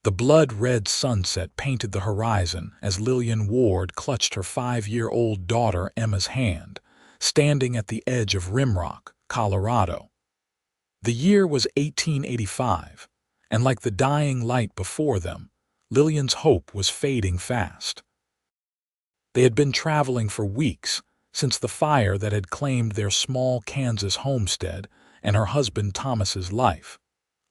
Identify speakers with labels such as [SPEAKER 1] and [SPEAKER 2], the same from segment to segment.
[SPEAKER 1] The blood-red sunset painted the horizon as Lillian Ward clutched her 5-year-old daughter Emma's hand, standing at the edge of Rimrock, Colorado. The year was 1885, and like the dying light before them, Lillian's hope was fading fast. They had been traveling for weeks, since the fire that had claimed their small Kansas homestead and her husband Thomas's life,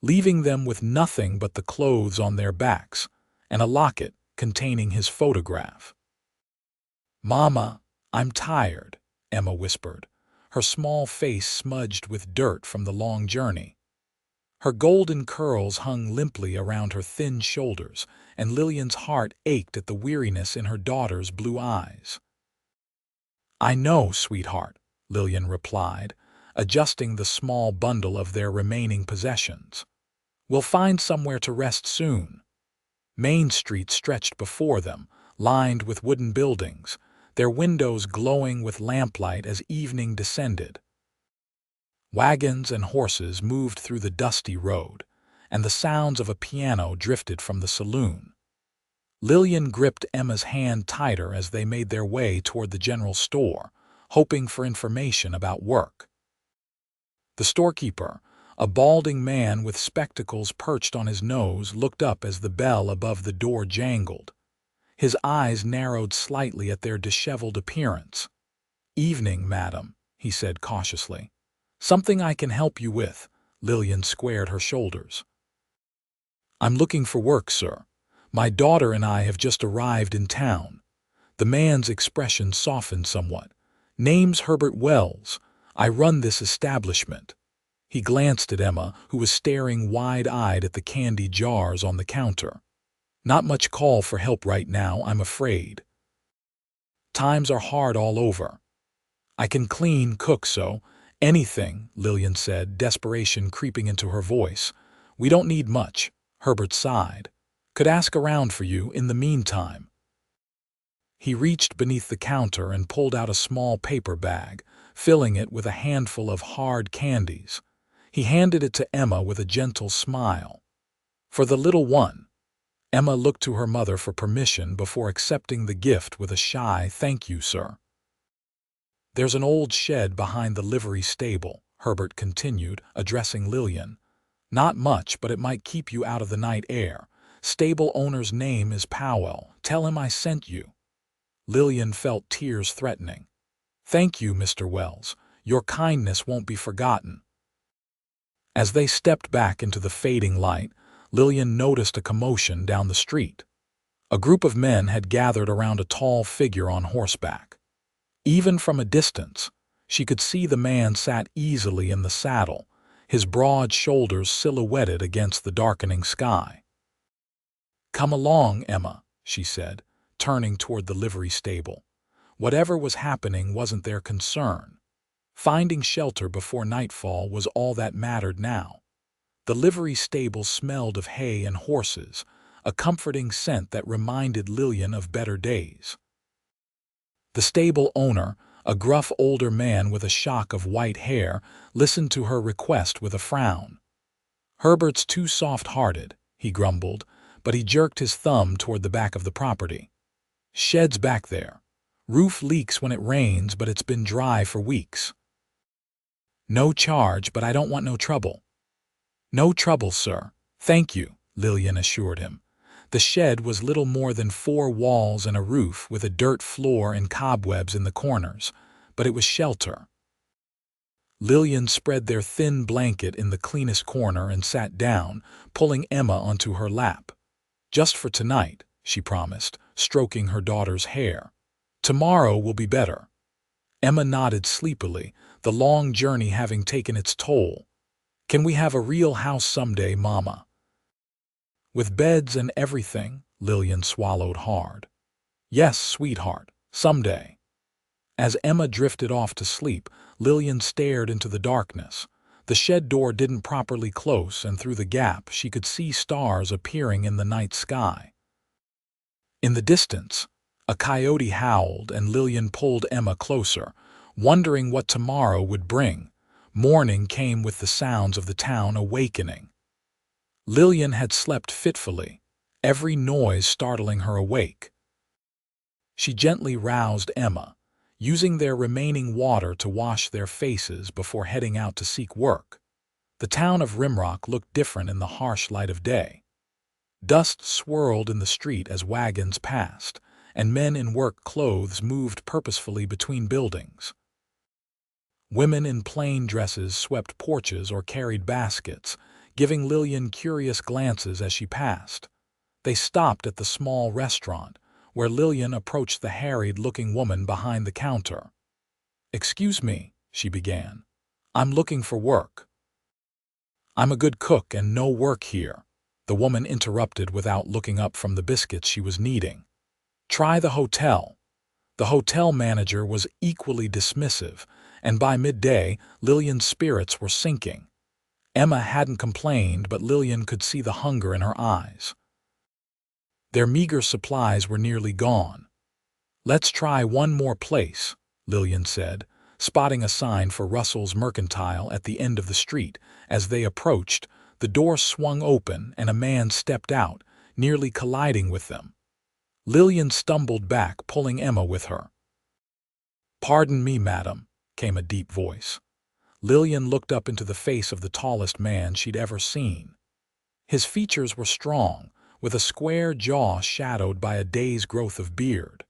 [SPEAKER 1] leaving them with nothing but the clothes on their backs and a locket containing his photograph. "Mama, I'm tired," Emma whispered, her small face smudged with dirt from the long journey. Her golden curls hung limply around her thin shoulders, and Lillian's heart ached at the weariness in her daughter's blue eyes. "I know, sweetheart," Lillian replied, adjusting the small bundle of their remaining possessions. "We'll find somewhere to rest soon." Main Street stretched before them, lined with wooden buildings, their windows glowing with lamplight as evening descended. Wagons and horses moved through the dusty road, and the sounds of a piano drifted from the saloon. Lillian gripped Emma's hand tighter as they made their way toward the general store, hoping for information about work. The storekeeper, a balding man with spectacles perched on his nose, looked up as the bell above the door jangled. His eyes narrowed slightly at their disheveled appearance. "Evening, madam," he said cautiously. "Something I can help you with?" Lillian squared her shoulders. "I'm looking for work, sir. My daughter and I have just arrived in town." The man's expression softened somewhat. "Name's Herbert Wells. I run this establishment." He glanced at Emma, who was staring wide-eyed at the candy jars on the counter. "Not much call for help right now, I'm afraid. Times are hard all over." "I can clean, cook, so anything," Lillian said, desperation creeping into her voice. "We don't need much," Herbert sighed. "Could ask around for you in the meantime." He reached beneath the counter and pulled out a small paper bag, filling it with a handful of hard candies. He handed it to Emma with a gentle smile. "For the little one." Emma looked to her mother for permission before accepting the gift with a shy "Thank you, sir." "There's an old shed behind the livery stable," Herbert continued, addressing Lillian. "Not much, but it might keep you out of the night air. Stable owner's name is Powell. Tell him I sent you." Lillian felt tears threatening. "Thank you, Mr. Wells. Your kindness won't be forgotten." As they stepped back into the fading light, Lillian noticed a commotion down the street. A group of men had gathered around a tall figure on horseback. Even from a distance, she could see the man sat easily in the saddle, his broad shoulders silhouetted against the darkening sky. "Come along, Emma," she said, turning toward the livery stable. Whatever was happening wasn't their concern. Finding shelter before nightfall was all that mattered now. The livery stable smelled of hay and horses, a comforting scent that reminded Lillian of better days. The stable owner, a gruff older man with a shock of white hair, listened to her request with a frown. "Herbert's too soft-hearted," he grumbled, but he jerked his thumb toward the back of the property. "Shed's back there. Roof leaks when it rains, but it's been dry for weeks. No charge, but I don't want no trouble." "No trouble, sir. Thank you," Lillian assured him. The shed was little more than 4 walls and a roof with a dirt floor and cobwebs in the corners, but it was shelter. Lillian spread their thin blanket in the cleanest corner and sat down, pulling Emma onto her lap. "Just for tonight," she promised, stroking her daughter's hair. "Tomorrow will be better." Emma nodded sleepily, the long journey having taken its toll. "Can we have a real house someday, Mama?" "With beds and everything," Lillian swallowed hard. "Yes, sweetheart, someday." As Emma drifted off to sleep, Lillian stared into the darkness. The shed door didn't properly close, and through the gap she could see stars appearing in the night sky. In the distance, a coyote howled, and Lillian pulled Emma closer, wondering what tomorrow would bring. Morning came with the sounds of the town awakening. Lillian had slept fitfully, every noise startling her awake. She gently roused Emma, using their remaining water to wash their faces before heading out to seek work. The town of Rimrock looked different in the harsh light of day. Dust swirled in the street as wagons passed, and men in work clothes moved purposefully between buildings. Women in plain dresses swept porches or carried baskets, giving Lillian curious glances as she passed. They stopped at the small restaurant, where Lillian approached the harried-looking woman behind the counter. "Excuse me," she began. "I'm looking for work." "I'm a good cook and no work here," the woman interrupted without looking up from the biscuits she was kneading. "Try the hotel." The hotel manager was equally dismissive, and by midday, Lillian's spirits were sinking. Emma hadn't complained, but Lillian could see the hunger in her eyes. Their meager supplies were nearly gone. "Let's try one more place," Lillian said, spotting a sign for Russell's Mercantile at the end of the street. As they approached, the door swung open and a man stepped out, nearly colliding with them. Lillian stumbled back, pulling Emma with her. "Pardon me, madam," came a deep voice. Lillian looked up into the face of the tallest man she'd ever seen. His features were strong, with a square jaw shadowed by a day's growth of beard.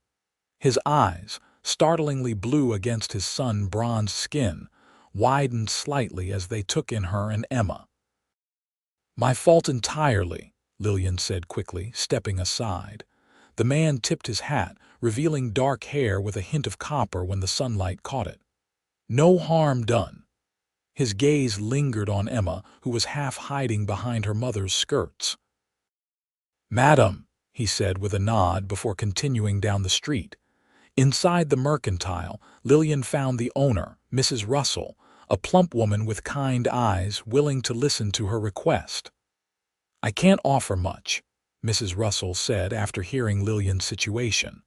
[SPEAKER 1] His eyes, startlingly blue against his sun-bronzed skin, widened slightly as they took in her and Emma. "My fault entirely," Lillian said quickly, stepping aside. The man tipped his hat, revealing dark hair with a hint of copper when the sunlight caught it. "No harm done." His gaze lingered on Emma, who was half hiding behind her mother's skirts. "Madam," he said with a nod before continuing down the street. Inside the Mercantile, Lillian found the owner, Mrs. Russell, a plump woman with kind eyes, willing to listen to her request. "I can't offer much," Mrs. Russell said after hearing Lillian's situation.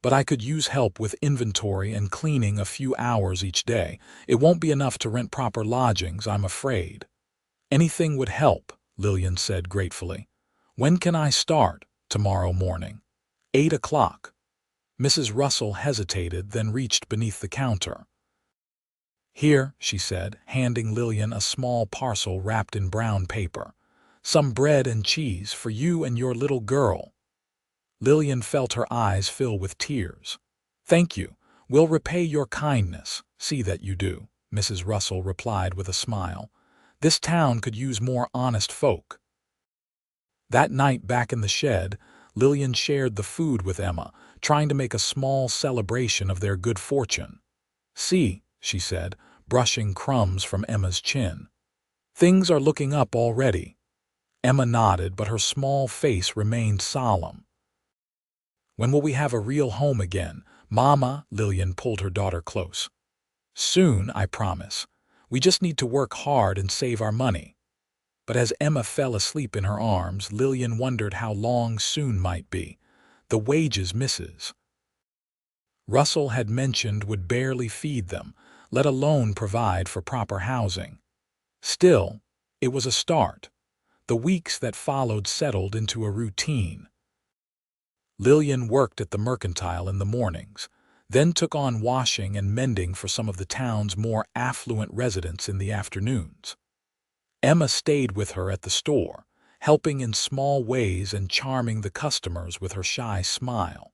[SPEAKER 1] "But I could use help with inventory and cleaning a few hours each day. It won't be enough to rent proper lodgings, I'm afraid." "Anything would help," Lillian said gratefully. "When can I start?" "Tomorrow morning. 8 o'clock." Mrs. Russell hesitated, then reached beneath the counter. "Here," she said, handing Lillian a small parcel wrapped in brown paper. "Some bread and cheese for you and your little girl." Lillian felt her eyes fill with tears. "Thank you. We'll repay your kindness. See that you do," Mrs. Russell replied with a smile. "This town could use more honest folk." That night back in the shed, Lillian shared the food with Emma, trying to make a small celebration of their good fortune. "See," she said, brushing crumbs from Emma's chin. "Things are looking up already." Emma nodded, but her small face remained solemn. "When will we have a real home again, Mama?" Lillian pulled her daughter close. "Soon, I promise. We just need to work hard and save our money." But as Emma fell asleep in her arms, Lillian wondered how long soon might be. The wages Mrs. Russell had mentioned would barely feed them, let alone provide for proper housing. Still, it was a start. The weeks that followed settled into a routine. Lillian worked at the Mercantile in the mornings, then took on washing and mending for some of the town's more affluent residents in the afternoons. Emma stayed with her at the store, helping in small ways and charming the customers with her shy smile.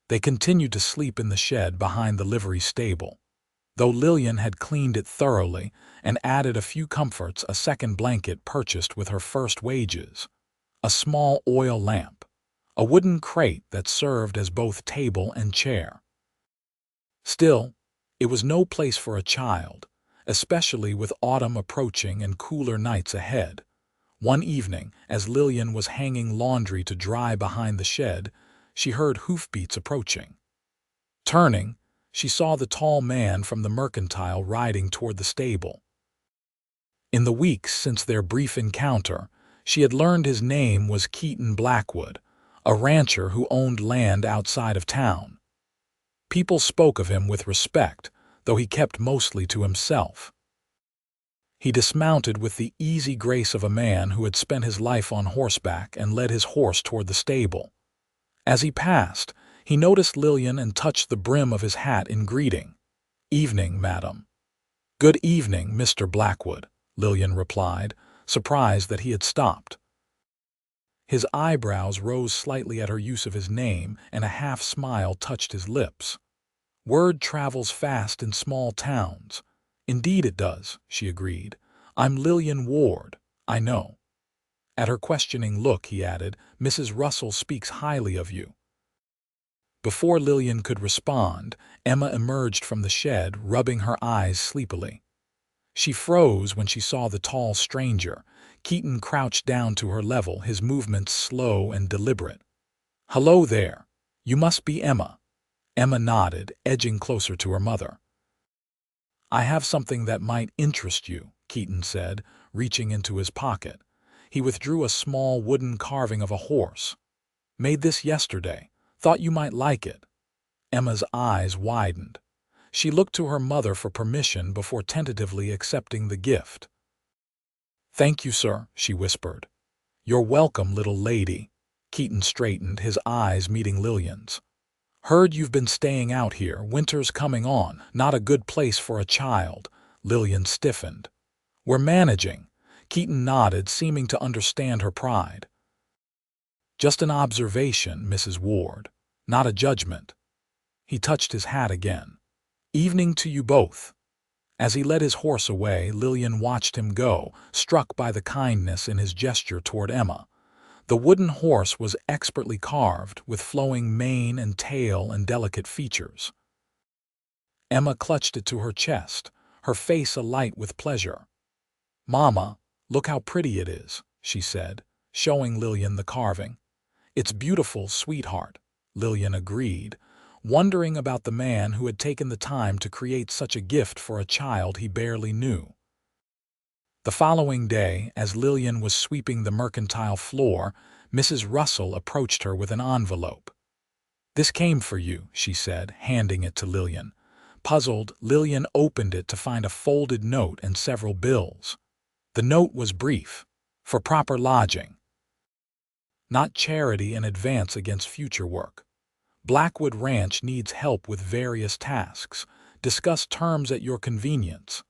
[SPEAKER 1] They continued to sleep in the shed behind the livery stable. Though Lillian had cleaned it thoroughly and added a few comforts, a second blanket purchased with her first wages, a small oil lamp, a wooden crate that served as both table and chair. Still, it was no place for a child, especially with autumn approaching and cooler nights ahead. One evening, as Lillian was hanging laundry to dry behind the shed, she heard hoofbeats approaching. Turning, she saw the tall man from the Mercantile riding toward the stable. In the weeks since their brief encounter, she had learned his name was Keaton Blackwood, a rancher who owned land outside of town. People spoke of him with respect, though he kept mostly to himself. He dismounted with the easy grace of a man who had spent his life on horseback and led his horse toward the stable. As he passed, he noticed Lillian and touched the brim of his hat in greeting. "Evening, madam." "Good evening, Mr. Blackwood," Lillian replied, surprised that he had stopped. His eyebrows rose slightly at her use of his name, and a half-smile touched his lips. "Word travels fast in small towns." "Indeed it does," she agreed. "I'm Lillian Ward, I know." At her questioning look, he added, "Mrs. Russell speaks highly of you." Before Lillian could respond, Emma emerged from the shed, rubbing her eyes sleepily. She froze when she saw the tall stranger. Keaton crouched down to her level, his movements slow and deliberate. "Hello there. You must be Emma." Emma nodded, edging closer to her mother. "I have something that might interest you," Keaton said, reaching into his pocket. He withdrew a small wooden carving of a horse. "Made this yesterday. Thought you might like it." Emma's eyes widened. She looked to her mother for permission before tentatively accepting the gift. "Thank you, sir," she whispered. "You're welcome, little lady." Keaton straightened, his eyes meeting Lillian's. "Heard you've been staying out here. Winter's coming on. Not a good place for a child." Lillian stiffened. "We're managing." Keaton nodded, seeming to understand her pride. "Just an observation, Mrs. Ward. Not a judgment." He touched his hat again. "Evening to you both." As he led his horse away, Lillian watched him go, struck by the kindness in his gesture toward Emma. The wooden horse was expertly carved, with flowing mane and tail and delicate features. Emma clutched it to her chest, her face alight with pleasure. "Mama, look how pretty it is," she said, showing Lillian the carving. "It's beautiful, sweetheart," Lillian agreed, wondering about the man who had taken the time to create such a gift for a child he barely knew. The following day, as Lillian was sweeping the mercantile floor, Mrs. Russell approached her with an envelope. "This came for you," she said, handing it to Lillian. Puzzled, Lillian opened it to find a folded note and several bills. The note was brief: "For proper lodging. Not charity, in advance against future work. Blackwood Ranch needs help with various tasks. Discuss terms at your convenience."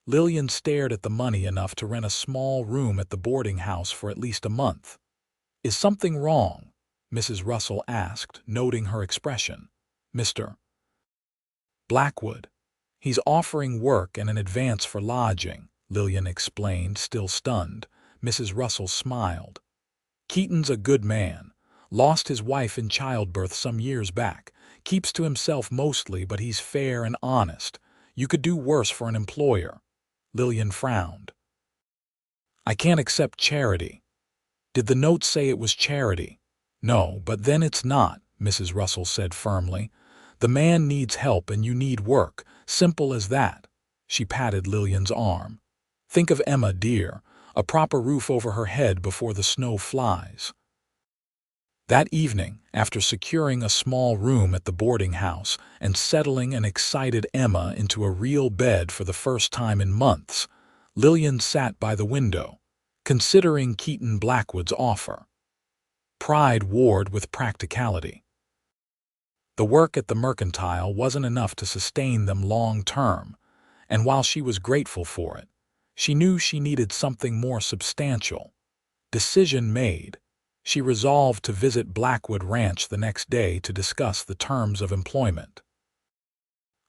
[SPEAKER 1] Lillian stared at the money enough to rent a small room at the boarding house for at least a month. "Is something wrong?" Mrs. Russell asked, noting her expression. "Mr. Blackwood. He's offering work and an advance for lodging," Lillian explained, still stunned. Mrs. Russell smiled. "Keaton's a good man. Lost his wife in childbirth some years back. Keeps to himself mostly, but he's fair and honest. You could do worse for an employer." Lillian frowned. "I can't accept charity." "Did the note say it was charity?" "No, but then it's not," Mrs. Russell said firmly. "The man needs help and you need work. Simple as that." She patted Lillian's arm. "Think of Emma, dear. A proper roof over her head before the snow flies." That evening, after securing a small room at the boarding house and settling an excited Emma into a real bed for the first time in months, Lillian sat by the window, considering Keaton Blackwood's offer. Pride warred with practicality. The work at the mercantile wasn't enough to sustain them long-term, and while she was grateful for it, she knew she needed something more substantial. Decision made, she resolved to visit Blackwood Ranch the next day to discuss the terms of employment.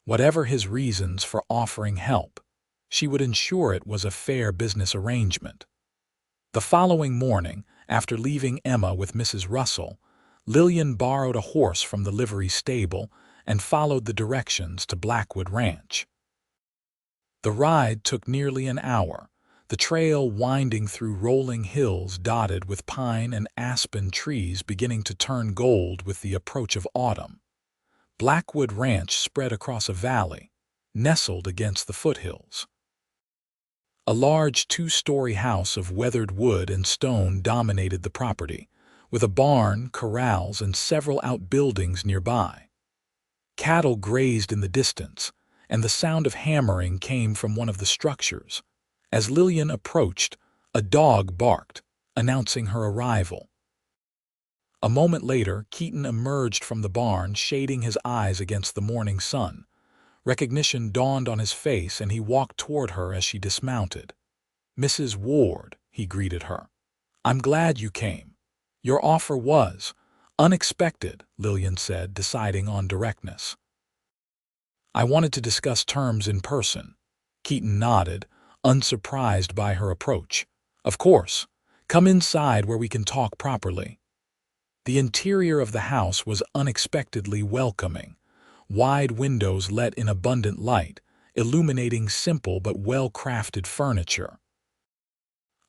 [SPEAKER 1] Whatever his reasons for offering help, she would ensure it was a fair business arrangement. The following morning, after leaving Emma with Mrs. Russell, Lillian borrowed a horse from the livery stable and followed the directions to Blackwood Ranch. The ride took nearly an hour, the trail winding through rolling hills dotted with pine and aspen trees beginning to turn gold with the approach of autumn. Blackwood Ranch spread across a valley, nestled against the foothills. A large two-story house of weathered wood and stone dominated the property, with a barn, corrals, and several outbuildings nearby. Cattle grazed in the distance, and the sound of hammering came from one of the structures. As Lillian approached, a dog barked, announcing her arrival. A moment later, Keaton emerged from the barn, shading his eyes against the morning sun. Recognition dawned on his face, and he walked toward her as she dismounted. "Mrs. Ward," he greeted her. "I'm glad you came. Your offer was unexpected," Lillian said, deciding on directness. "I wanted to discuss terms in person." Keaton nodded, unsurprised by her approach. "Of course. Come inside where we can talk properly." The interior of the house was unexpectedly welcoming. Wide windows let in abundant light, illuminating simple but well-crafted furniture.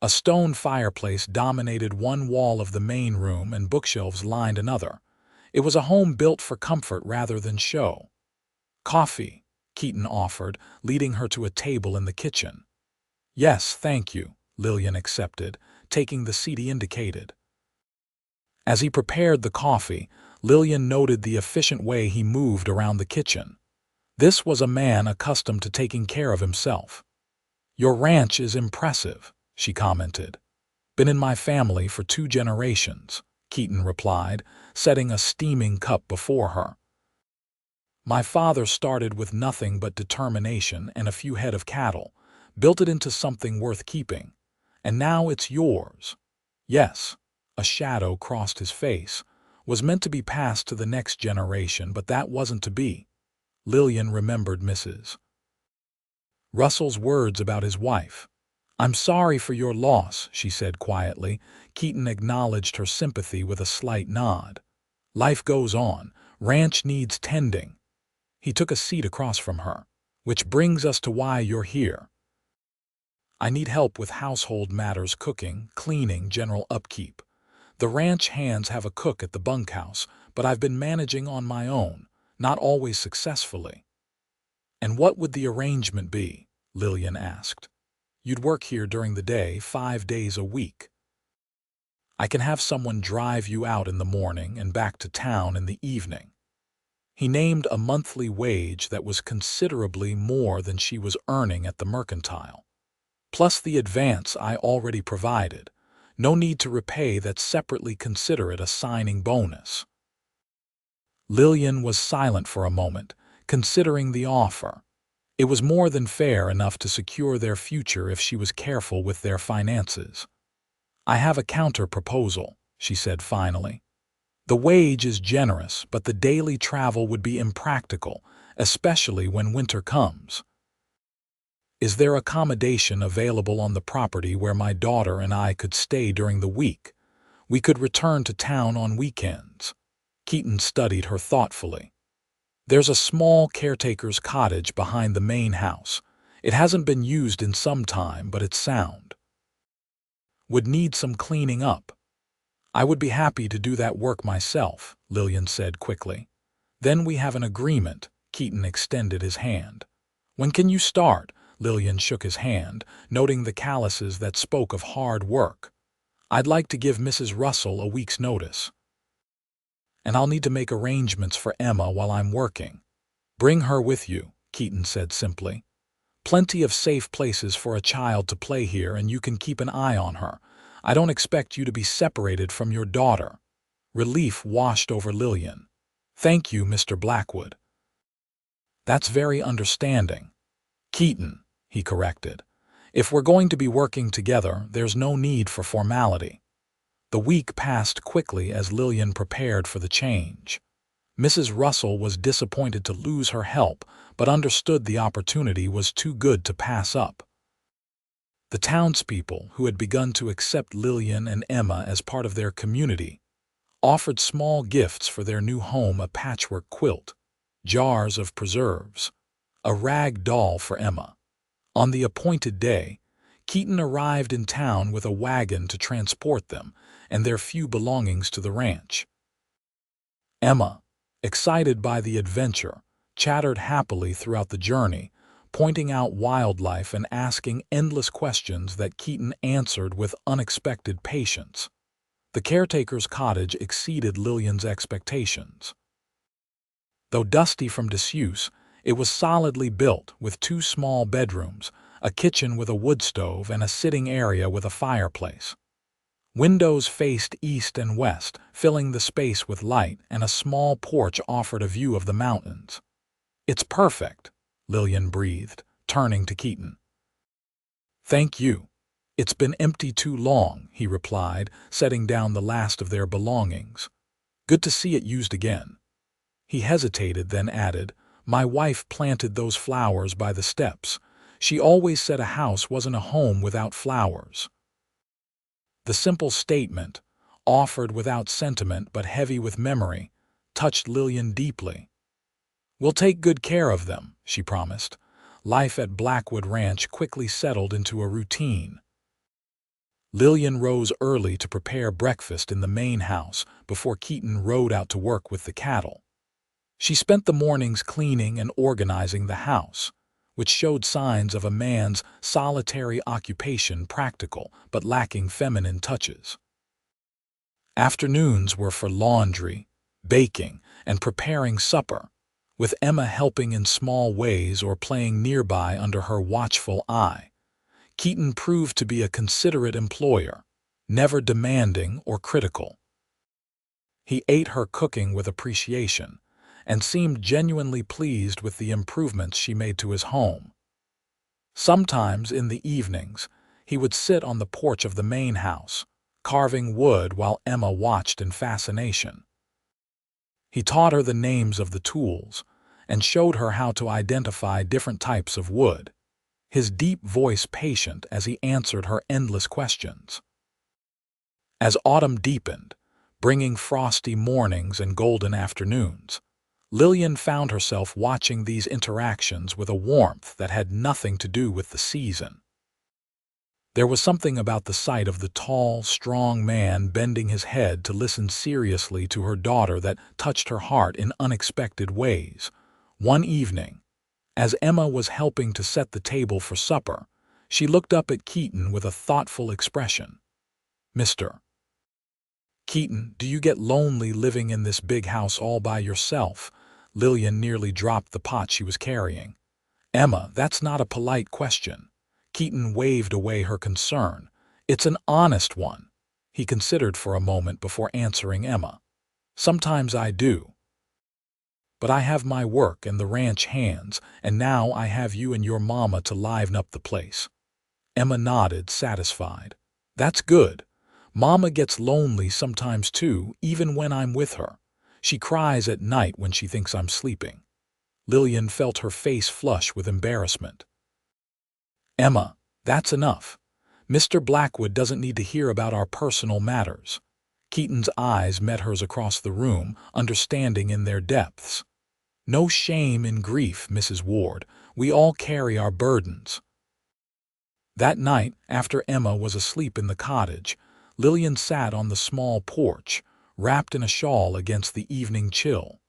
[SPEAKER 1] A stone fireplace dominated one wall of the main room, and bookshelves lined another. It was a home built for comfort rather than show. "Coffee," Keaton offered, leading her to a table in the kitchen. "Yes, thank you," Lillian accepted, taking the seat he indicated. As he prepared the coffee, Lillian noted the efficient way he moved around the kitchen. This was a man accustomed to taking care of himself. "Your ranch is impressive," she commented. "Been in my family for 2 generations," Keaton replied, setting a steaming cup before her. "My father started with nothing but determination and a few head of cattle, built it into something worth keeping. And now it's yours." "Yes," a shadow crossed his face, "was meant to be passed to the next generation, but that wasn't to be." Lillian remembered Mrs. Russell's words about his wife. "I'm sorry for your loss," she said quietly. Keaton acknowledged her sympathy with a slight nod. "Life goes on. Ranch needs tending." He took a seat across from her. "Which brings us to why you're here." "I need help with household matters, cooking, cleaning, general upkeep. The ranch hands have a cook at the bunkhouse, but I've been managing on my own, not always successfully." "And what would the arrangement be?" Lillian asked. "You'd work here during the day, 5 days a week. I can have someone drive you out in the morning and back to town in the evening." He named a monthly wage that was considerably more than she was earning at the mercantile. "Plus the advance I already provided. No need to repay that separately, consider it a signing bonus." Lillian was silent for a moment, considering the offer. It was more than fair enough to secure their future if she was careful with their finances. "I have a counter-proposal," she said finally. "The wage is generous, but the daily travel would be impractical, especially when winter comes. Is there accommodation available on the property where my daughter and I could stay during the week? We could return to town on weekends." Keaton studied her thoughtfully. "There's a small caretaker's cottage behind the main house. It hasn't been used in some time, but it's sound. Would need some cleaning up." "I would be happy to do that work myself," Lillian said quickly. "Then we have an agreement." Keaton extended his hand. "When can you start?" Lillian shook his hand, noting the calluses that spoke of hard work. "I'd like to give Mrs. Russell a week's notice. And I'll need to make arrangements for Emma while I'm working." "Bring her with you," Keaton said simply. "Plenty of safe places for a child to play here, and you can keep an eye on her. I don't expect you to be separated from your daughter." Relief washed over Lillian. "Thank you, Mr. Blackwood." "That's very understanding." "Keaton," he corrected. "If we're going to be working together, there's no need for formality." The week passed quickly as Lillian prepared for the change. Mrs. Russell was disappointed to lose her help, but understood the opportunity was too good to pass up. The townspeople, who had begun to accept Lillian and Emma as part of their community, offered small gifts for their new home: a patchwork quilt, jars of preserves, a rag doll for Emma. On the appointed day, Keaton arrived in town with a wagon to transport them and their few belongings to the ranch. Emma, excited by the adventure, chattered happily throughout the journey, pointing out wildlife and asking endless questions that Keaton answered with unexpected patience. The caretaker's cottage exceeded Lillian's expectations. Though dusty from disuse, it was solidly built with 2 small bedrooms, a kitchen with a wood stove and a sitting area with a fireplace. Windows faced east and west, filling the space with light, and a small porch offered a view of the mountains. "It's perfect," Lillian breathed, turning to Keaton. "Thank you. It's been empty too long," he replied, setting down the last of their belongings. "Good to see it used again." He hesitated, then added, "My wife planted those flowers by the steps. She always said a house wasn't a home without flowers." The simple statement, offered without sentiment but heavy with memory, touched Lillian deeply. "We'll take good care of them," she promised. Life at Blackwood Ranch quickly settled into a routine. Lillian rose early to prepare breakfast in the main house before Keaton rode out to work with the cattle. She spent the mornings cleaning and organizing the house, which showed signs of a man's solitary occupation, practical but lacking feminine touches. Afternoons were for laundry, baking, and preparing supper, with Emma helping in small ways or playing nearby under her watchful eye. Keaton proved to be a considerate employer, never demanding or critical. He ate her cooking with appreciation and seemed genuinely pleased with the improvements she made to his home. Sometimes in the evenings, he would sit on the porch of the main house, carving wood while Emma watched in fascination. He taught her the names of the tools and showed her how to identify different types of wood, his deep voice patient as he answered her endless questions. As autumn deepened, bringing frosty mornings and golden afternoons, Lillian found herself watching these interactions with a warmth that had nothing to do with the season. There was something about the sight of the tall, strong man bending his head to listen seriously to her daughter that touched her heart in unexpected ways. One evening, as Emma was helping to set the table for supper, she looked up at Keaton with a thoughtful expression. "Mr. Keaton, do you get lonely living in this big house all by yourself?" Lillian nearly dropped the pot she was carrying. "Emma, that's not a polite question." Keaton waved away her concern. "It's an honest one." He considered for a moment before answering Emma. "Sometimes I do. But I have my work and the ranch hands, and now I have you and your mama to liven up the place." Emma nodded, satisfied. "That's good. Mama gets lonely sometimes too, even when I'm with her. She cries at night when she thinks I'm sleeping." Lillian felt her face flush with embarrassment. "Emma, that's enough. Mr. Blackwood doesn't need to hear about our personal matters." Keaton's eyes met hers across the room, understanding in their depths. "No shame in grief, Mrs. Ward. We all carry our burdens." That night, after Emma was asleep in the cottage, Lillian sat on the small porch, wrapped in a shawl against the evening chill.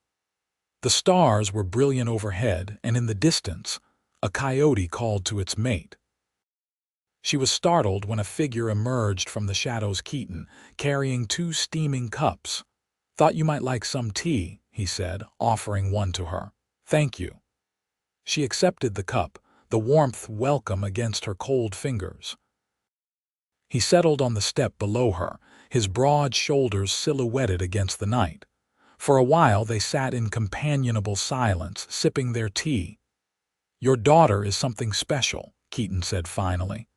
[SPEAKER 1] The stars were brilliant overhead, and in the distance, a coyote called to its mate. She was startled when a figure emerged from the shadows. "Keaton, carrying 2 steaming cups. Thought you might like some tea," he said, offering one to her. "Thank you." She accepted the cup, the warmth welcome against her cold fingers. He settled on the step below her, his broad shoulders silhouetted against the night. For a while they sat in companionable silence, sipping their tea. "Your daughter is something special," Keaton said finally.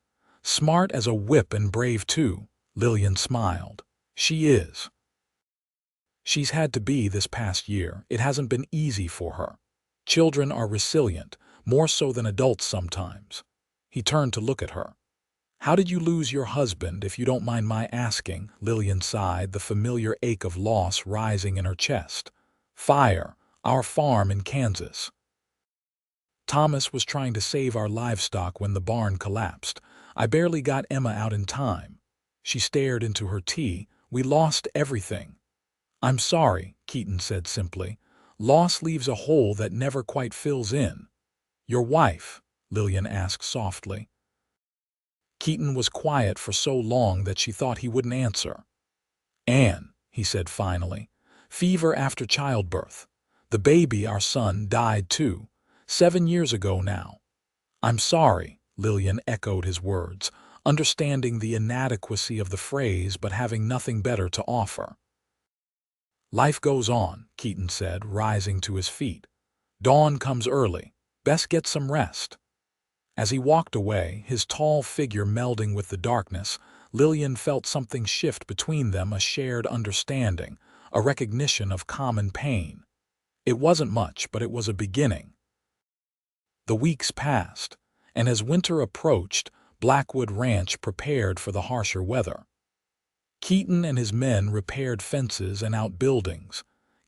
[SPEAKER 1] "Smart as a whip and brave too," Lillian smiled. "She is. She's had to be this past year. It hasn't been easy for her. Children are resilient, more so than adults sometimes." He turned to look at her. "How did you lose your husband, if you don't mind my asking?" Lillian sighed, the familiar ache of loss rising in her chest. "Fire, our farm in Kansas. Thomas was trying to save our livestock when the barn collapsed. I barely got Emma out in time." She stared into her tea. "We lost everything." "I'm sorry," Keaton said simply. "Loss leaves a hole that never quite fills in." "Your wife?" Lillian asked softly. Keaton was quiet for so long that she thought he wouldn't answer. "Anne," he said finally. "Fever after childbirth. The baby, our son, died too. 7 years ago now." "I'm sorry," Lillian echoed his words, understanding the inadequacy of the phrase but having nothing better to offer. Life goes on, Keaton said, rising to his feet. Dawn comes early. Best get some rest. As he walked away, his tall figure melding with the darkness, Lillian felt something shift between them, a shared understanding, a recognition of common pain. It wasn't much, but it was a beginning. The weeks passed, and as winter approached, Blackwood Ranch prepared for the harsher weather. Keaton and his men repaired fences and outbuildings,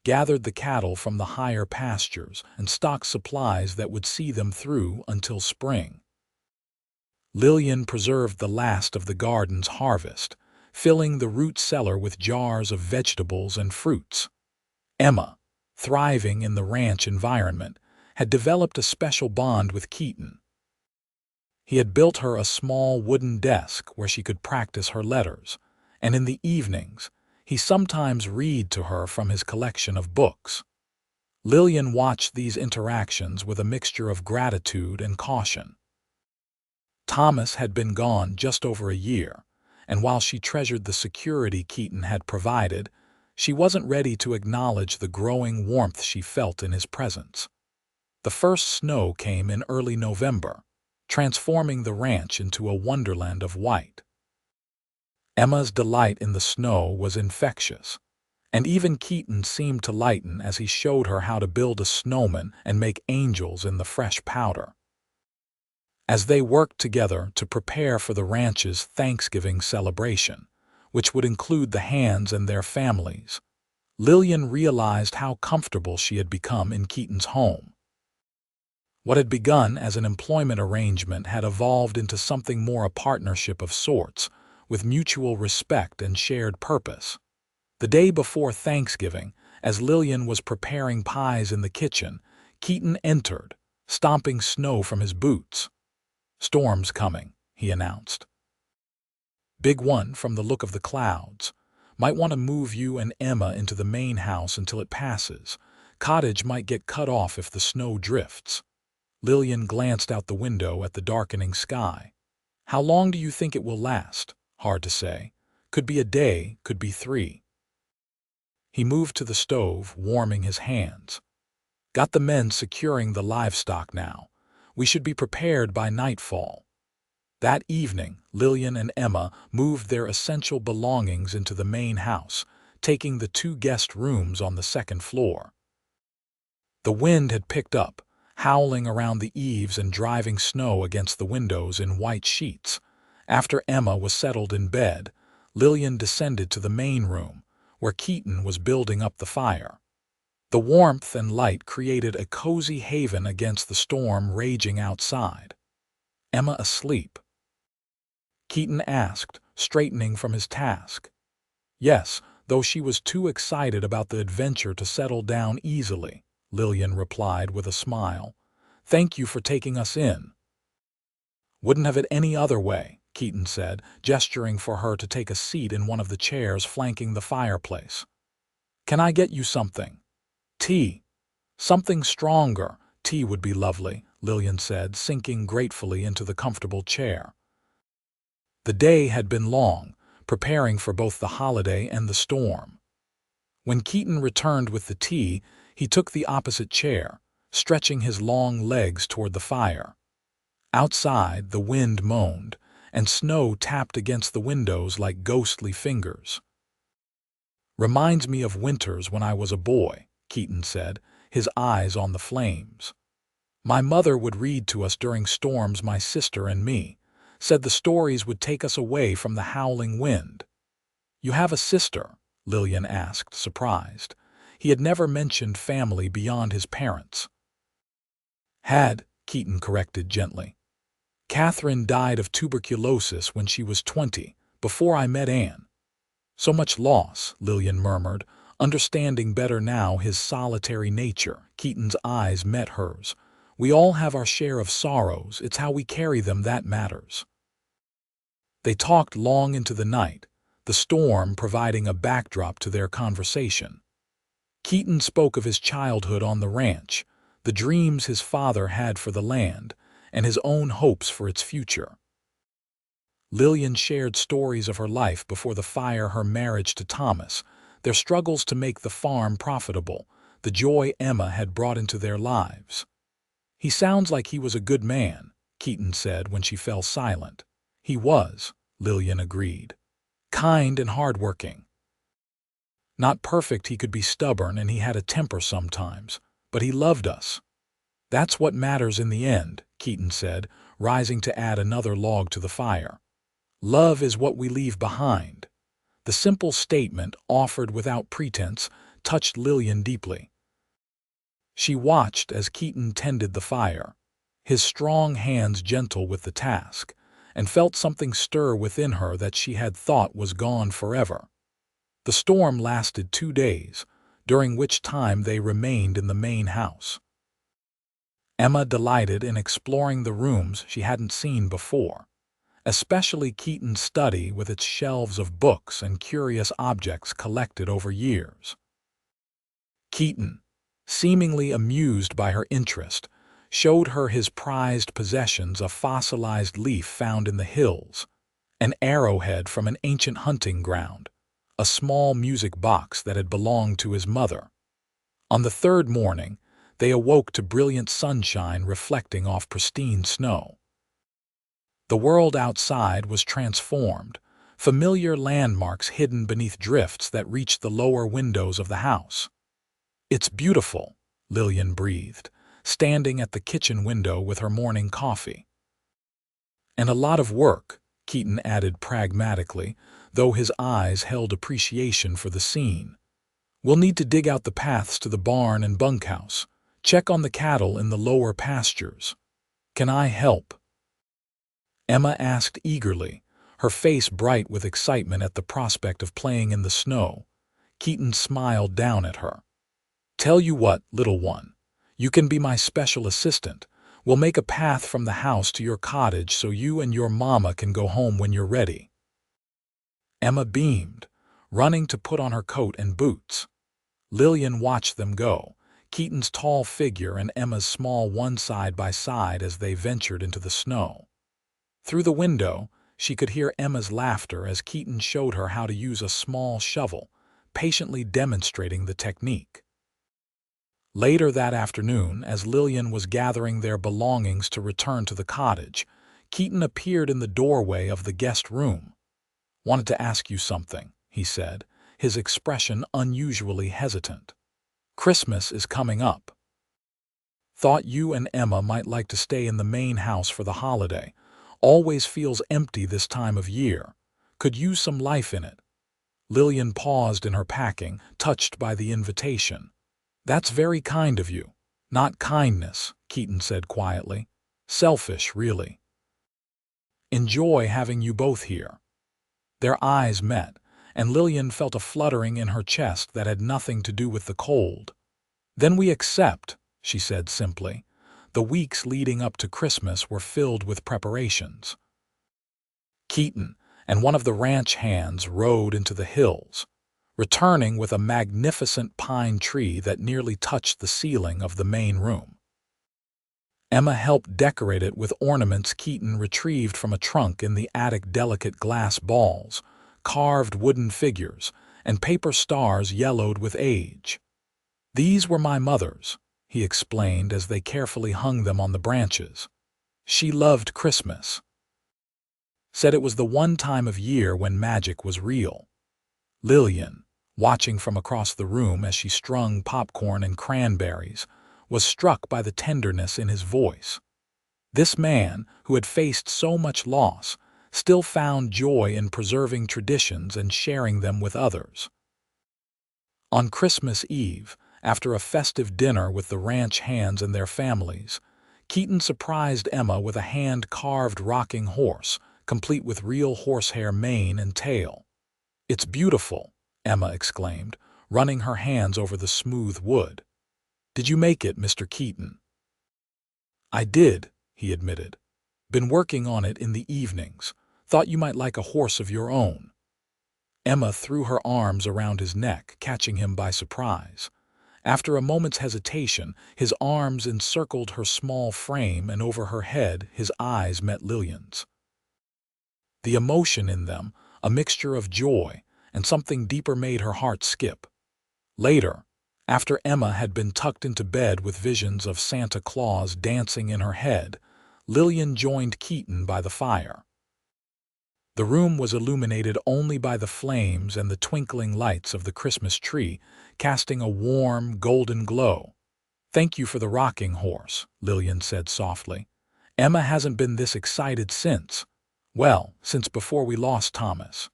[SPEAKER 1] gathered the cattle from the higher pastures, and stocked supplies that would see them through until spring. Lillian preserved the last of the garden's harvest, filling the root cellar with jars of vegetables and fruits. Emma, thriving in the ranch environment, had developed a special bond with Keaton. He had built her a small wooden desk where she could practice her letters, and in the evenings, he sometimes read to her from his collection of books. Lillian watched these interactions with a mixture of gratitude and caution. Thomas had been gone just over a year, and while she treasured the security Keaton had provided, she wasn't ready to acknowledge the growing warmth she felt in his presence. The first snow came in early November, transforming the ranch into a wonderland of white. Emma's delight in the snow was infectious, and even Keaton seemed to lighten as he showed her how to build a snowman and make angels in the fresh powder. As they worked together to prepare for the ranch's Thanksgiving celebration, which would include the Hands and their families, Lillian realized how comfortable she had become in Keaton's home. What had begun as an employment arrangement had evolved into something more, a partnership of sorts, with mutual respect and shared purpose. The day before Thanksgiving, as Lillian was preparing pies in the kitchen, Keaton entered, stomping snow from his boots. "Storm's coming," he announced. "Big one from the look of the clouds. Might want to move you and Emma into the main house until it passes. Cottage might get cut off if the snow drifts." Lillian glanced out the window at the darkening sky. "How long do you think it will last?" "Hard to say. Could be a day, could be 3. He moved to the stove, warming his hands. "Got the men securing the livestock now. We should be prepared by nightfall." That evening, Lillian and Emma moved their essential belongings into the main house, taking the 2 guest rooms on the second floor. The wind had picked up, howling around the eaves and driving snow against the windows in white sheets. After Emma was settled in bed, Lillian descended to the main room, where Keaton was building up the fire. The warmth and light created a cozy haven against the storm raging outside. "Emma asleep?" Keaton asked, straightening from his task. "Yes, though she was too excited about the adventure to settle down easily," Lillian replied with a smile. "Thank you for taking us in." "Wouldn't have it any other way," Keaton said, gesturing for her to take a seat in one of the chairs flanking the fireplace. "Can I get you something?" "Tea." "Something stronger. Tea would be lovely," Lillian said, sinking gratefully into the comfortable chair. The day had been long, preparing for both the holiday and the storm. When Keaton returned with the tea, he took the opposite chair, stretching his long legs toward the fire. Outside, the wind moaned, and snow tapped against the windows like ghostly fingers. "Reminds me of winters when I was a boy," Keaton said, his eyes on the flames. "My mother would read to us during storms, my sister and me. Said the stories would take us away from the howling wind." "You have a sister?" Lillian asked, surprised. He had never mentioned family beyond his parents. "Had," Keaton corrected gently. "Catherine died of tuberculosis when she was 20, before I met Anne." "So much loss," Lillian murmured, understanding better now his solitary nature. Keaton's eyes met hers. "We all have our share of sorrows. It's how we carry them that matters." They talked long into the night, the storm providing a backdrop to their conversation. Keaton spoke of his childhood on the ranch, the dreams his father had for the land, and his own hopes for its future. Lillian shared stories of her life before the fire, her marriage to Thomas, their struggles to make the farm profitable, the joy Emma had brought into their lives. "He sounds like he was a good man," Keaton said when she fell silent. "He was," Lillian agreed. "Kind and hardworking. Not perfect, he could be stubborn and he had a temper sometimes, but he loved us. That's what matters in the end," Keaton said, rising to add another log to the fire. "Love is what we leave behind." The simple statement, offered without pretense, touched Lillian deeply. She watched as Keaton tended the fire, his strong hands gentle with the task, and felt something stir within her that she had thought was gone forever. The storm lasted 2 days, during which time they remained in the main house. Emma delighted in exploring the rooms she hadn't seen before, especially Keaton's study with its shelves of books and curious objects collected over years. Keaton, seemingly amused by her interest, showed her his prized possessions: a fossilized leaf found in the hills, an arrowhead from an ancient hunting ground, a small music box that had belonged to his mother. On the third morning, they awoke to brilliant sunshine reflecting off pristine snow. The world outside was transformed, familiar landmarks hidden beneath drifts that reached the lower windows of the house. "It's beautiful," Lillian breathed, standing at the kitchen window with her morning coffee. "And a lot of work," Keaton added pragmatically, though his eyes held appreciation for the scene. "We'll need to dig out the paths to the barn and bunkhouse, check on the cattle in the lower pastures. Can I help?" Emma asked eagerly, her face bright with excitement at the prospect of playing in the snow. Keaton smiled down at her. "Tell you what, little one, you can be my special assistant. We'll make a path from the house to your cottage so you and your mama can go home when you're ready." Emma beamed, running to put on her coat and boots. Lillian watched them go, Keaton's tall figure and Emma's small one side by side as they ventured into the snow. Through the window, she could hear Emma's laughter as Keaton showed her how to use a small shovel, patiently demonstrating the technique. Later that afternoon, as Lillian was gathering their belongings to return to the cottage, Keaton appeared in the doorway of the guest room. "Wanted to ask you something," he said, his expression unusually hesitant. "Christmas is coming up. Thought you and Emma might like to stay in the main house for the holiday. Always feels empty this time of year. Could use some life in it." Lillian paused in her packing, touched by the invitation. "That's very kind of you." "Not kindness," Keaton said quietly. "Selfish, really. Enjoy having you both here." Their eyes met, and Lillian felt a fluttering in her chest that had nothing to do with the cold. "Then we accept," she said simply. The weeks leading up to Christmas were filled with preparations. Keaton and one of the ranch hands rode into the hills, returning with a magnificent pine tree that nearly touched the ceiling of the main room. Emma helped decorate it with ornaments Keaton retrieved from a trunk in the attic: delicate glass balls, carved wooden figures, and paper stars yellowed with age. "These were my mother's," he explained as they carefully hung them on the branches. "She loved Christmas. Said it was the one time of year when magic was real." Lillian, watching from across the room as she strung popcorn and cranberries, was struck by the tenderness in his voice. This man, who had faced so much loss, still found joy in preserving traditions and sharing them with others. On Christmas Eve, after a festive dinner with the ranch hands and their families, Keaton surprised Emma with a hand-carved rocking horse, complete with real horsehair mane and tail. "It's beautiful," Emma exclaimed, running her hands over the smooth wood. "Did you make it, Mr. Keaton?" "I did," he admitted. "Been working on it in the evenings. Thought you might like a horse of your own." Emma threw her arms around his neck, catching him by surprise. After a moment's hesitation, his arms encircled her small frame, and over her head his eyes met Lillian's. The emotion in them, a mixture of joy and something deeper, made her heart skip. Later, after Emma had been tucked into bed with visions of Santa Claus dancing in her head, Lillian joined Keaton by the fire. The room was illuminated only by the flames and the twinkling lights of the Christmas tree, casting a warm, golden glow. "Thank you for the rocking horse," Lillian said softly. "Emma hasn't been this excited since, well, since before we lost Thomas."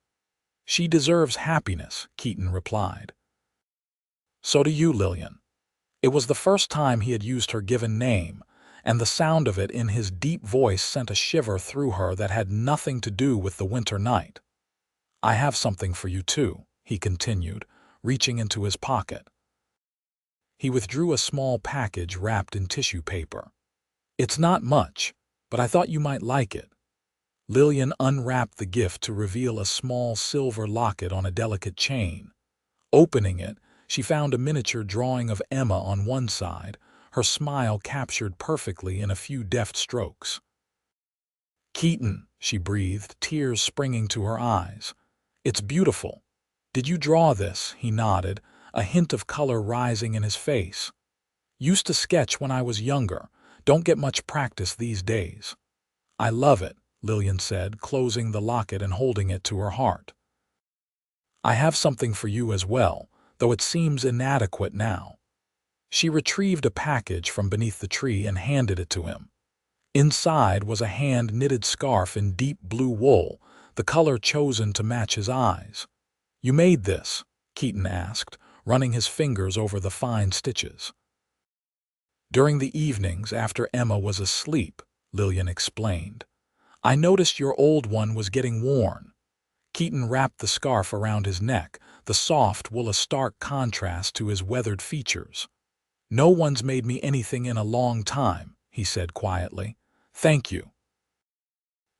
[SPEAKER 1] "She deserves happiness," Keaton replied. "So do you, Lillian." It was the first time he had used her given name, and the sound of it in his deep voice sent a shiver through her that had nothing to do with the winter night. "I have something for you, too," he continued, reaching into his pocket. He withdrew a small package wrapped in tissue paper. "It's not much, but I thought you might like it." Lillian unwrapped the gift to reveal a small silver locket on a delicate chain. Opening it, she found a miniature drawing of Emma on one side, her smile captured perfectly in a few deft strokes. "Keaton," she breathed, tears springing to her eyes. "It's beautiful." "Did you draw this?" He nodded, a hint of color rising in his face. "Used to sketch when I was younger. Don't get much practice these days." "I love it," Lillian said, closing the locket and holding it to her heart. "I have something for you as well, though it seems inadequate now." She retrieved a package from beneath the tree and handed it to him. Inside was a hand-knitted scarf in deep blue wool, the color chosen to match his eyes. "You made this?" Keaton asked, running his fingers over the fine stitches. "During the evenings after Emma was asleep," Lillian explained. "I noticed your old one was getting worn." Keaton wrapped the scarf around his neck, the soft wool a stark contrast to his weathered features. "No one's made me anything in a long time," he said quietly. "Thank you."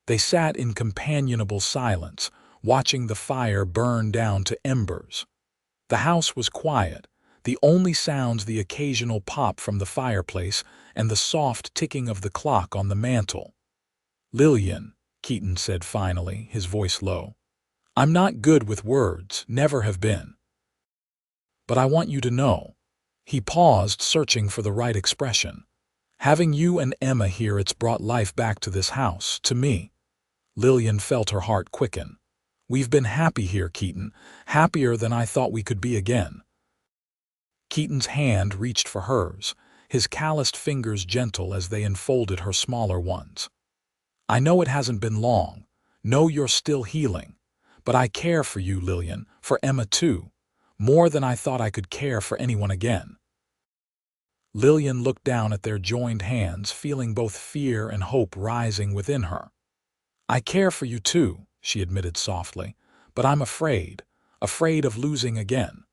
[SPEAKER 1] They sat in companionable silence, watching the fire burn down to embers. The house was quiet, the only sounds the occasional pop from the fireplace and the soft ticking of the clock on the mantel. "Lillian," Keaton said finally, his voice low, "I'm not good with words, never have been. But I want you to know." He paused, searching for the right expression. "Having you and Emma here, it's brought life back to this house, to me." Lillian felt her heart quicken. "We've been happy here, Keaton, happier than I thought we could be again." Keaton's hand reached for hers, his calloused fingers gentle as they enfolded her smaller ones. "I know it hasn't been long, know you're still healing, but I care for you, Lillian, for Emma too, more than I thought I could care for anyone again." Lillian looked down at their joined hands, feeling both fear and hope rising within her. "I care for you too," she admitted softly, "but I'm afraid of losing again."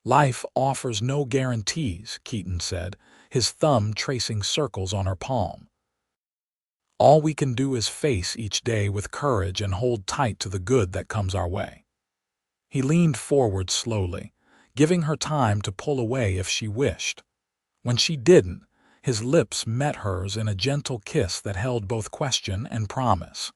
[SPEAKER 1] "Life offers no guarantees," Keaton said, his thumb tracing circles on her palm. "All we can do is face each day with courage and hold tight to the good that comes our way." He leaned forward slowly, giving her time to pull away if she wished. When she didn't, his lips met hers in a gentle kiss that held both question and promise.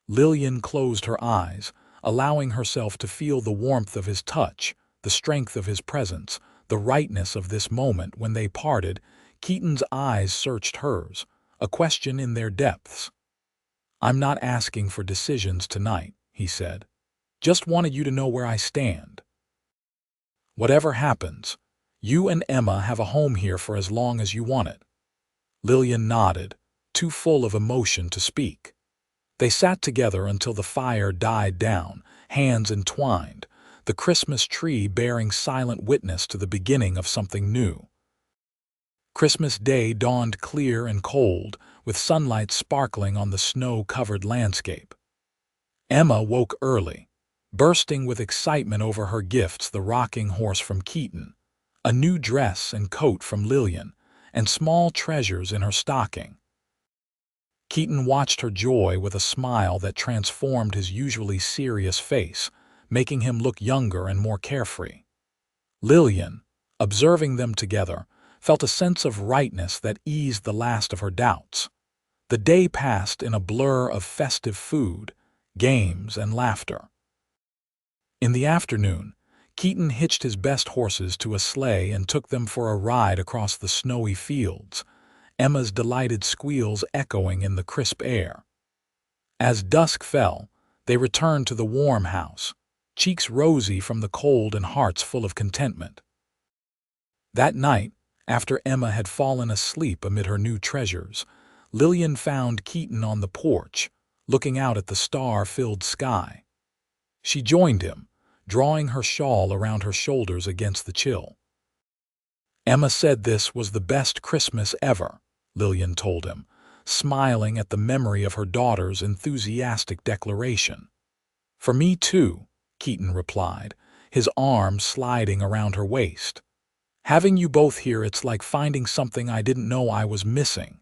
[SPEAKER 1] Lillian closed her eyes, allowing herself to feel the warmth of his touch, the strength of his presence, the rightness of this moment. When they parted, Keaton's eyes searched hers, a question in their depths. "I'm not asking for decisions tonight," he said. "Just wanted you to know where I stand. Whatever happens, you and Emma have a home here for as long as you want it." Lillian nodded, too full of emotion to speak. They sat together until the fire died down, hands entwined, the Christmas tree bearing silent witness to the beginning of something new. Christmas Day dawned clear and cold, with sunlight sparkling on the snow-covered landscape. Emma woke early, bursting with excitement over her gifts: the rocking horse from Keaton, a new dress and coat from Lillian, and small treasures in her stocking. Keaton watched her joy with a smile that transformed his usually serious face, making him look younger and more carefree. Lillian, observing them together, felt a sense of rightness that eased the last of her doubts. The day passed in a blur of festive food, games, and laughter. In the afternoon, Keaton hitched his best horses to a sleigh and took them for a ride across the snowy fields, Emma's delighted squeals echoing in the crisp air. As dusk fell, they returned to the warm house, cheeks rosy from the cold and hearts full of contentment. That night, after Emma had fallen asleep amid her new treasures, Lillian found Keaton on the porch, looking out at the star-filled sky. She joined him, drawing her shawl around her shoulders against the chill. "Emma said this was the best Christmas ever," Lillian told him, smiling at the memory of her daughter's enthusiastic declaration. "For me too," Keaton replied, his arm sliding around her waist. "Having you both here, it's like finding something I didn't know I was missing."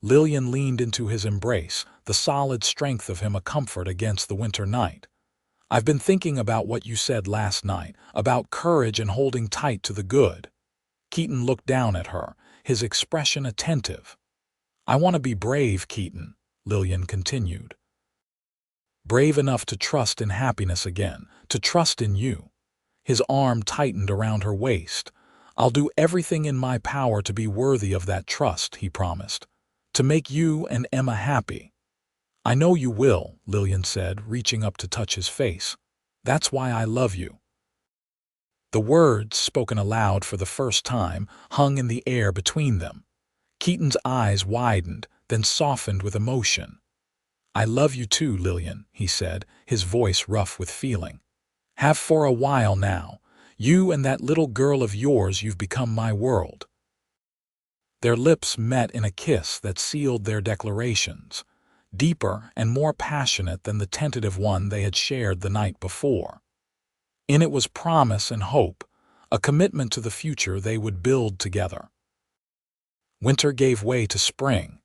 [SPEAKER 1] Lillian leaned into his embrace, the solid strength of him a comfort against the winter night. "I've been thinking about what you said last night, about courage and holding tight to the good." Keaton looked down at her, his expression attentive. "I want to be brave, Keaton," Lillian continued. "Brave enough to trust in happiness again, to trust in you." His arm tightened around her waist. "I'll do everything in my power to be worthy of that trust," he promised. "To make you and Emma happy." "I know you will," Lillian said, reaching up to touch his face. "That's why I love you." The words, spoken aloud for the first time, hung in the air between them. Keaton's eyes widened, then softened with emotion. "I love you too, Lillian," he said, his voice rough with feeling. "Have for a while now. You and that little girl of yours, you've become my world." Their lips met in a kiss that sealed their declarations, deeper and more passionate than the tentative one they had shared the night before. In it was promise and hope, a commitment to the future they would build together. Winter gave way to spring,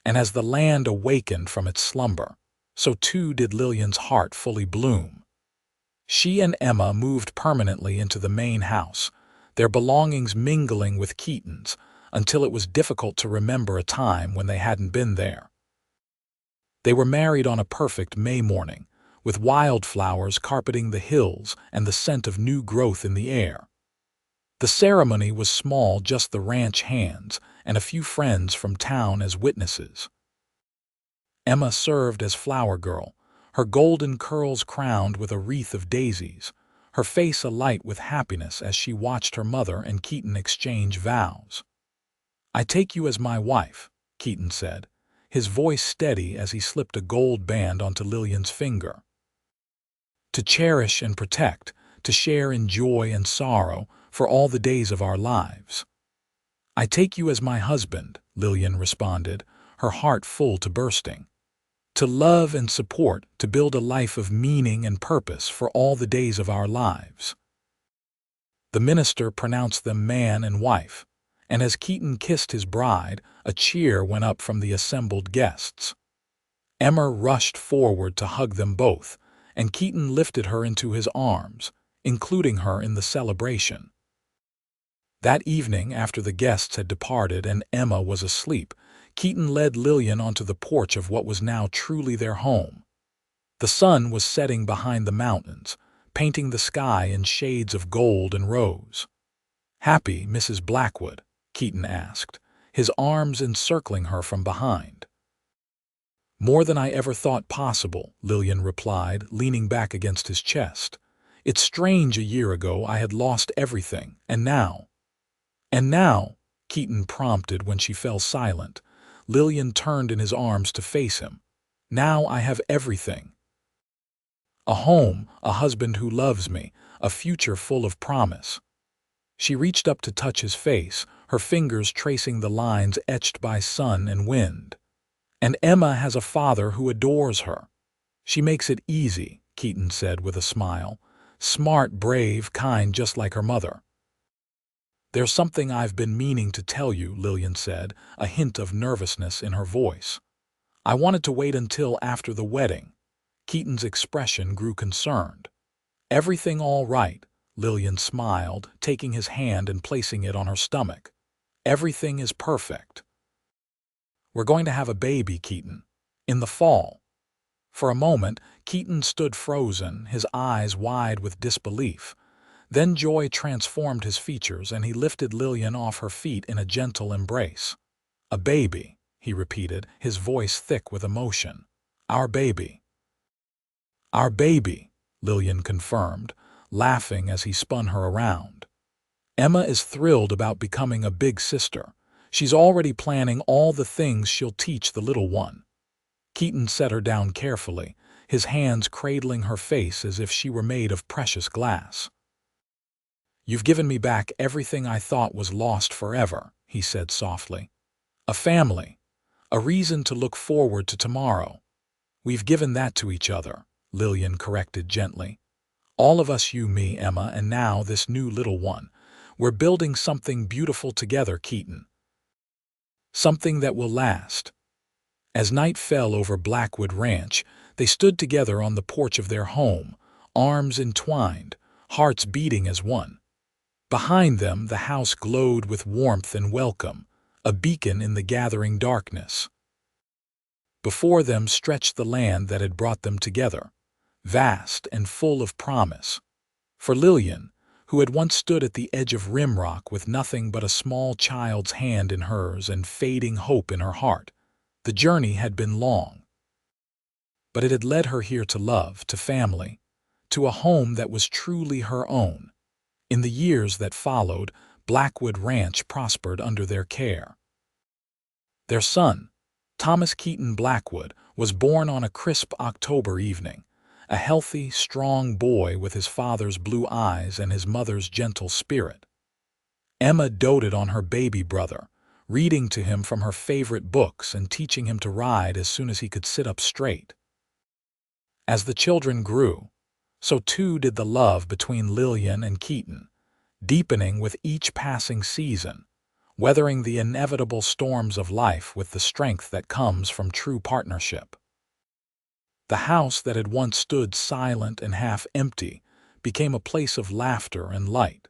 [SPEAKER 1] and as the land awakened from its slumber, so too did Lillian's heart fully bloom. She and Emma moved permanently into the main house, their belongings mingling with Keaton's, until it was difficult to remember a time when they hadn't been there. They were married on a perfect May morning, with wildflowers carpeting the hills and the scent of new growth in the air. The ceremony was small, just the ranch hands and a few friends from town as witnesses. Emma served as flower girl, her golden curls crowned with a wreath of daisies, her face alight with happiness as she watched her mother and Keaton exchange vows. "I take you as my wife," Keaton said, his voice steady as he slipped a gold band onto Lillian's finger. "To cherish and protect, to share in joy and sorrow for all the days of our lives." "I take you as my husband," Lillian responded, her heart full to bursting. "To love and support, to build a life of meaning and purpose for all the days of our lives." The minister pronounced them man and wife, and as Keaton kissed his bride, a cheer went up from the assembled guests. Emma rushed forward to hug them both, and Keaton lifted her into his arms, including her in the celebration. That evening, after the guests had departed and Emma was asleep, Keaton led Lillian onto the porch of what was now truly their home. The sun was setting behind the mountains, painting the sky in shades of gold and rose. "Happy, Mrs. Blackwood?" Keaton asked, his arms encircling her from behind. "More than I ever thought possible," Lillian replied, leaning back against his chest. "It's strange, a year ago I had lost everything, and now—" "And now," Keaton prompted when she fell silent. Lillian turned in his arms to face him. "Now I have everything. A home, a husband who loves me, a future full of promise." She reached up to touch his face, her fingers tracing the lines etched by sun and wind. "And Emma has a father who adores her." "She makes it easy," Keaton said with a smile. "Smart, brave, kind, just like her mother." "There's something I've been meaning to tell you," Lillian said, a hint of nervousness in her voice. "I wanted to wait until after the wedding." Keaton's expression grew concerned. "Everything all right?" Lillian smiled, taking his hand and placing it on her stomach. "Everything is perfect. We're going to have a baby, Keaton. In the fall." For a moment, Keaton stood frozen, his eyes wide with disbelief. Then joy transformed his features and he lifted Lillian off her feet in a gentle embrace. "A baby," he repeated, his voice thick with emotion. "Our baby." "Our baby," Lillian confirmed, laughing as he spun her around. "Emma is thrilled about becoming a big sister. She's already planning all the things she'll teach the little one." Keaton set her down carefully, his hands cradling her face as if she were made of precious glass. "You've given me back everything I thought was lost forever," he said softly. "A family, a reason to look forward to tomorrow." "We've given that to each other," Lillian corrected gently. "All of us, you, me, Emma, and now this new little one. We're building something beautiful together, Keaton. Something that will last." As night fell over Blackwood Ranch, they stood together on the porch of their home, arms entwined, hearts beating as one. Behind them, the house glowed with warmth and welcome, a beacon in the gathering darkness. Before them stretched the land that had brought them together, vast and full of promise. For Lillian, who had once stood at the edge of Rimrock with nothing but a small child's hand in hers and fading hope in her heart, the journey had been long. But it had led her here to love, to family, to a home that was truly her own. In the years that followed, Blackwood Ranch prospered under their care. Their son, Thomas Keaton Blackwood, was born on a crisp October evening, a healthy, strong boy with his father's blue eyes and his mother's gentle spirit. Emma doted on her baby brother, reading to him from her favorite books and teaching him to ride as soon as he could sit up straight. As the children grew, so too did the love between Lillian and Keaton, deepening with each passing season, weathering the inevitable storms of life with the strength that comes from true partnership. The house that had once stood silent and half empty became a place of laughter and light,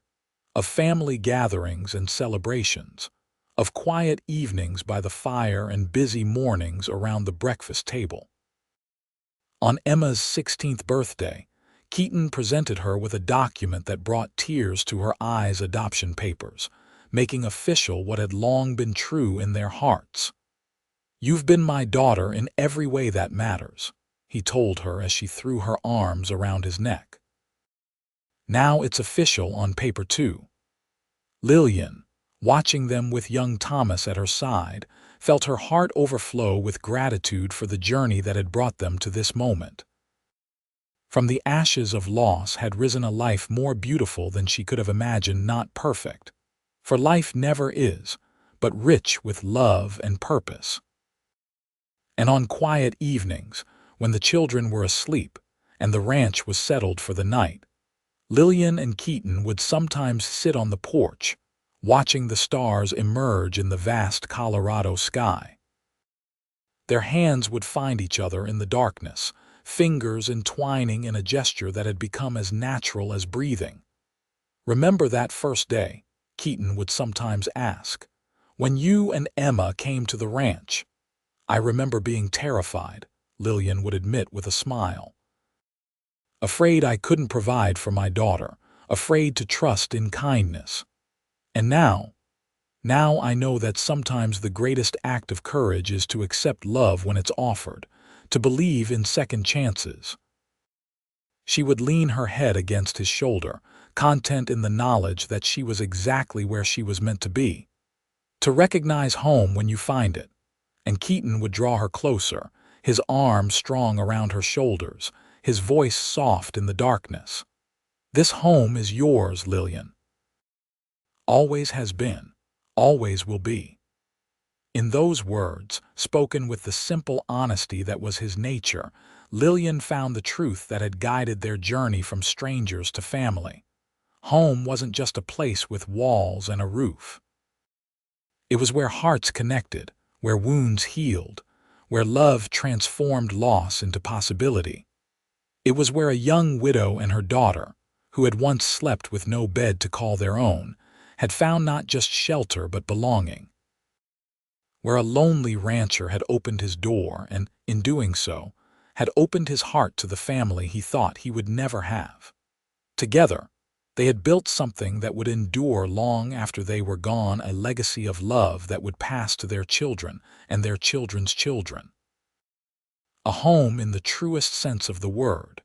[SPEAKER 1] of family gatherings and celebrations, of quiet evenings by the fire and busy mornings around the breakfast table. On Emma's 16th birthday, Keaton presented her with a document that brought tears to her eyes: adoption papers, making official what had long been true in their hearts. "You've been my daughter in every way that matters," he told her as she threw her arms around his neck. "Now it's official on paper too." Lillian, watching them with young Thomas at her side, felt her heart overflow with gratitude for the journey that had brought them to this moment. From the ashes of loss had risen a life more beautiful than she could have imagined, not perfect, for life never is, but rich with love and purpose. And on quiet evenings, when the children were asleep and the ranch was settled for the night, Lillian and Keaton would sometimes sit on the porch, watching the stars emerge in the vast Colorado sky. Their hands would find each other in the darkness, fingers entwining in a gesture that had become as natural as breathing. "Remember that first day?" Keaton would sometimes ask. "When you and Emma came to the ranch?" "I remember being terrified," Lillian would admit with a smile. "Afraid I couldn't provide for my daughter, afraid to trust in kindness. And now I know that sometimes the greatest act of courage is to accept love when it's offered, to believe in second chances." She would lean her head against his shoulder, content in the knowledge that she was exactly where she was meant to be. "To recognize home when you find it." And Keaton would draw her closer, his arms strong around her shoulders, his voice soft in the darkness. "This home is yours, Lillian. Always has been, always will be." In those words, spoken with the simple honesty that was his nature, Lillian found the truth that had guided their journey from strangers to family. Home wasn't just a place with walls and a roof. It was where hearts connected, where wounds healed, where love transformed loss into possibility. It was where a young widow and her daughter, who had once slept with no bed to call their own, had found not just shelter but belonging. Where a lonely rancher had opened his door and, in doing so, had opened his heart to the family he thought he would never have. Together, they had built something that would endure long after they were gone, a legacy of love that would pass to their children and their children's children. A home in the truest sense of the word.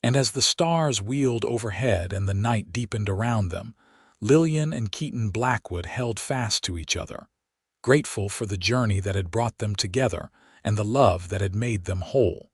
[SPEAKER 1] And as the stars wheeled overhead and the night deepened around them, Lillian and Keaton Blackwood held fast to each other, grateful for the journey that had brought them together and the love that had made them whole.